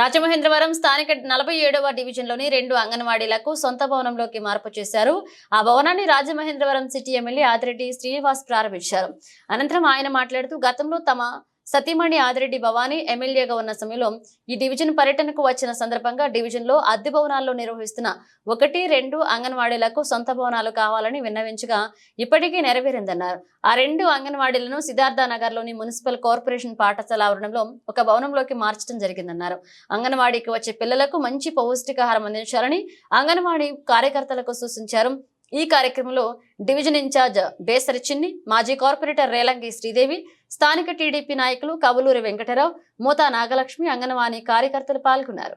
రాజమహేంద్రవరం స్థానిక 47వ డివిజన్లోని 2 అంగన్వాడీలకు సొంత భవనంలోకి మార్పు చేశారు. ఆ భవనాన్ని రాజమహేంద్రవరం సిటీ ఎమ్మెల్యే ఆదిరెడ్డి శ్రీనివాస్ ప్రారంభించారు. అనంతరం ఆయన మాట్లాడుతూ గతంలో తమ సతీమణి ఆదిరెడ్డి భవానీ ఎమ్మెల్యేగా ఉన్న సమయంలో ఈ డివిజన్ పర్యటనకు వచ్చిన సందర్భంగా డివిజన్ లో అద్దె భవనాల్లో నిర్వహిస్తున్న 1-2 అంగన్వాడీలకు సొంత భవనాలు కావాలని విన్నవించగా ఇప్పటికీ నెరవేరిందన్నారు. ఆ 2 అంగన్వాడీలను సిద్ధార్థ నగర్ లోని మున్సిపల్ కార్పొరేషన్ పాఠశాల ఆవరణంలో ఒక భవనంలోకి మార్చడం జరిగిందన్నారు. అంగన్వాడీకి వచ్చే పిల్లలకు మంచి పౌష్టికాహారం అందించాలని అంగన్వాడీ కార్యకర్తలకు సూచించారు. ఈ కార్యక్రమంలో డివిజన్ ఇన్ఛార్జ్ బేసరి చిన్ని, మాజీ కార్పొరేటర్ రేలంగి శ్రీదేవి, స్థానిక టీడీపీ నాయకులు కవులూరి వెంకటరావు, మూతా నాగలక్ష్మి, అంగన్వాడీ కార్యకర్తలు పాల్గొన్నారు.